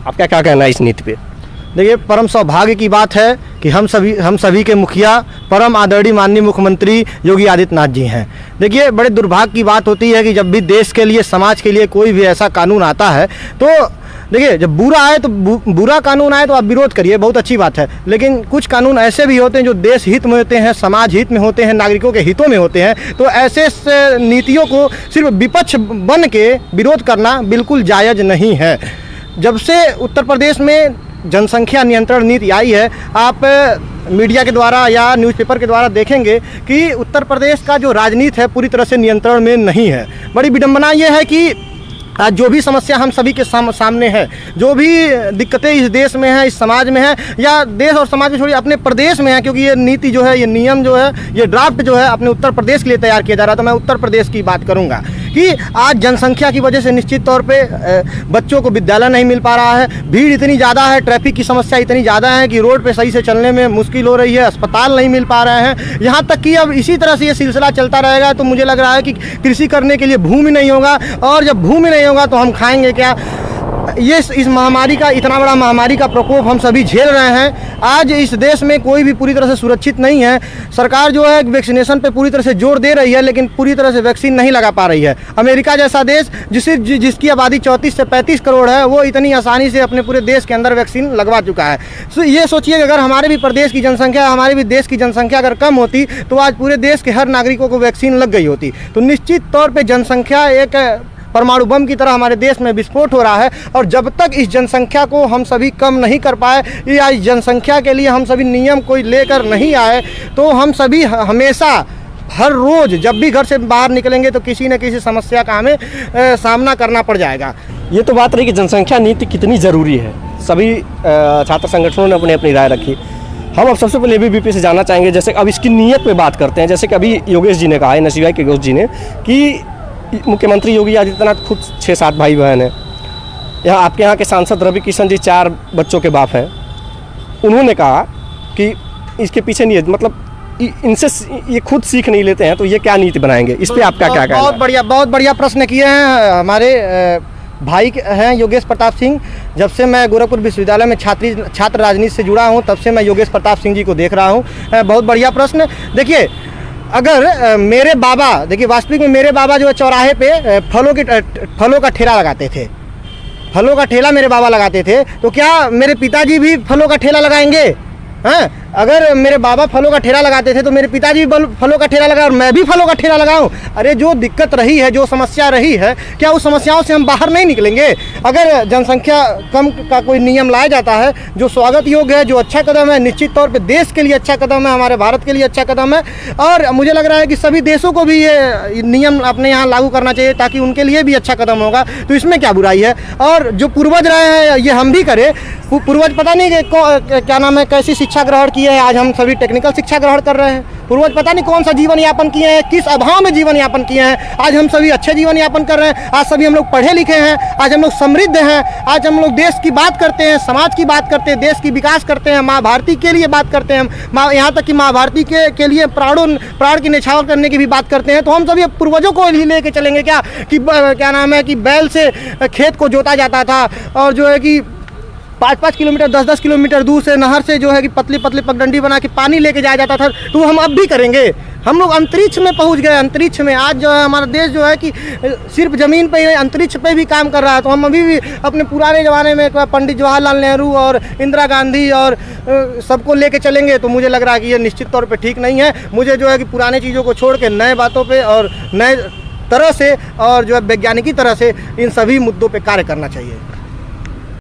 आपका क्या कहना है इस नीति पे? देखिए, परम सौभाग्य की बात है कि हम सभी के मुखिया परम आदरणीय माननीय मुख्यमंत्री योगी आदित्यनाथ जी हैं। देखिए, बड़े दुर्भाग्य की बात होती है कि जब भी देश के लिए, समाज के लिए कोई भी ऐसा कानून आता है तो देखिए, जब बुरा आए तो बुरा कानून आए तो आप विरोध करिए, बहुत अच्छी बात है। लेकिन कुछ कानून ऐसे भी होते हैं जो देश हित में होते हैं, समाज हित में होते हैं, नागरिकों के हितों में होते हैं, तो ऐसे नीतियों को सिर्फ विपक्ष बन के विरोध करना बिल्कुल जायज़ नहीं है। जब से उत्तर प्रदेश में जनसंख्या नियंत्रण नीति आई है, आप मीडिया के द्वारा या न्यूज़पेपर के द्वारा देखेंगे कि उत्तर प्रदेश का जो राजनीति है पूरी तरह से नियंत्रण में नहीं है। बड़ी विडंबना ये है कि आज जो भी समस्या हम सभी के सामने है, जो भी दिक्कतें इस देश में हैं, इस समाज में है, या देश और समाज में छोड़िए अपने प्रदेश में है, क्योंकि ये नीति जो है, ये नियम जो है, ये ड्राफ्ट जो है अपने उत्तर प्रदेश के लिए तैयार किया जा रहा है। तो मैं उत्तर प्रदेश की बात करूंगा कि आज जनसंख्या की वजह से निश्चित तौर पे बच्चों को विद्यालय नहीं मिल पा रहा है, भीड़ इतनी ज़्यादा है, ट्रैफिक की समस्या इतनी ज़्यादा है कि रोड पे सही से चलने में मुश्किल हो रही है, अस्पताल नहीं मिल पा रहे हैं। यहाँ तक कि अब इसी तरह से ये सिलसिला चलता रहेगा तो मुझे लग रहा है कि कृषि करने के लिए भूमि नहीं होगा, और जब भूमि नहीं होगा तो हम खाएंगे क्या? ये इस महामारी का, इतना बड़ा महामारी का प्रकोप हम सभी झेल रहे हैं। आज इस देश में कोई भी पूरी तरह से सुरक्षित नहीं है। सरकार जो है वैक्सीनेशन पे पूरी तरह से जोर दे रही है, लेकिन पूरी तरह से वैक्सीन नहीं लगा पा रही है। अमेरिका जैसा देश जिसकी आबादी 34 से 35 करोड़ है, वो इतनी आसानी से अपने पूरे देश के अंदर वैक्सीन लगवा चुका है। तो ये सोचिए कि अगर हमारे भी प्रदेश की जनसंख्या, हमारे भी देश की जनसंख्या अगर कम होती तो आज पूरे देश के हर नागरिकों को वैक्सीन लग गई होती। तो निश्चित तौर पर जनसंख्या एक परमाणु बम की तरह हमारे देश में विस्फोट हो रहा है, और जब तक इस जनसंख्या को हम सभी कम नहीं कर पाए, या इस जनसंख्या के लिए हम सभी नियम कोई लेकर नहीं आए, तो हम सभी हमेशा हर रोज़ जब भी घर से बाहर निकलेंगे तो किसी न किसी समस्या का हमें सामना करना पड़ जाएगा। ये तो बात रही कि जनसंख्या नीति कितनी ज़रूरी है। सभी छात्र संगठनों ने अपनी अपनी राय रखी। हम अब सबसे पहले ABVP से जानना चाहेंगे, जैसे अब इसकी नीयत पे बात करते हैं। जैसे कि अभी योगेश जी ने कहा है, NSUI के योगेश जी ने, कि मुख्यमंत्री योगी आदित्यनाथ खुद 6-7 भाई बहन हैं। यहाँ आपके यहाँ के सांसद रवि किशन जी 4 बच्चों के बाप हैं। उन्होंने कहा कि इसके पीछे नहीं है, मतलब इनसे ये खुद सीख नहीं लेते हैं, तो ये क्या नीति बनाएंगे? इस पर आपका क्या कहना है? बहुत बढ़िया प्रश्न किए हैं हमारे भाई हैं योगेश प्रताप सिंह। जब से मैं गोरखपुर विश्वविद्यालय में छात्र राजनीति से जुड़ा हूँ, तब से मैं योगेश प्रताप सिंह जी को देख रहा हूँ। बहुत बढ़िया प्रश्न। देखिए, अगर मेरे बाबा, देखिए वास्तविक में मेरे बाबा जो है चौराहे पे फलों का ठेला लगाते थे, फलों का ठेला मेरे बाबा लगाते थे, तो क्या मेरे पिताजी भी फलों का ठेला लगाएंगे? हैं? अगर मेरे बाबा फलों का ठेला लगाते थे तो मेरे पिताजी भी फलों का ठेला लगाए और मैं भी फलों का ठेला लगाऊं? अरे जो दिक्कत रही है, जो समस्या रही है, क्या उस समस्याओं से हम बाहर नहीं निकलेंगे? अगर जनसंख्या कम का कोई नियम लाया जाता है जो स्वागत योग्य है, जो अच्छा कदम है, निश्चित तौर पे देश के लिए अच्छा कदम है, हमारे भारत के लिए अच्छा कदम है, और मुझे लग रहा है कि सभी देशों को भी ये नियम अपने यहाँ लागू करना चाहिए ताकि उनके लिए भी अच्छा कदम होगा। तो इसमें क्या बुराई है? और जो पूर्वज रहे हैं ये हम भी करें। पूर्वज पता नहीं क्या नाम है, कैसी शिक्षा ग्रहण की है, आज हम सभी टेक्निकल शिक्षा ग्रहण कर रहे हैं। पूर्वज पता नहीं कौन सा जीवन यापन किए हैं, किस अभाव में जीवन यापन किए हैं, आज हम सभी अच्छे जीवन यापन कर रहे हैं। आज सभी हम लोग पढ़े लिखे हैं, आज हम लोग समृद्ध हैं, आज हम लोग देश की बात करते हैं, समाज की बात करते हैं, देश की विकास करते हैं, माँ भारती के लिए बात करते हैं, यहाँ तक कि माँ भारती के लिए प्राण की न्यौछावर करने की भी बात करते हैं। तो हम सभी पूर्वजों को ही लेके चलेंगे क्या? कि क्या नाम है कि बैल से खेत को जोता जाता था, और जो है कि 5-5 किलोमीटर 10-10 किलोमीटर दूर से नहर से जो है कि पतली पतली पगडंडी बना के पानी लेके जाया जाता था। तो हम अब भी करेंगे। हम लोग अंतरिक्ष में पहुंच गए। अंतरिक्ष में आज जो है हमारा देश जो है कि सिर्फ ज़मीन पे ही, अंतरिक्ष पे भी काम कर रहा है। तो हम अभी भी अपने पुराने ज़माने में पंडित जवाहरलाल नेहरू और इंदिरा गांधी और सबको लेके चलेंगे, तो मुझे लग रहा है कि ये निश्चित तौर पर ठीक नहीं है। मुझे जो है कि पुराने चीज़ों को छोड़ के नए बातों पर और नए तरह से और जो है वैज्ञानिकी तरह से इन सभी मुद्दों पर कार्य करना चाहिए।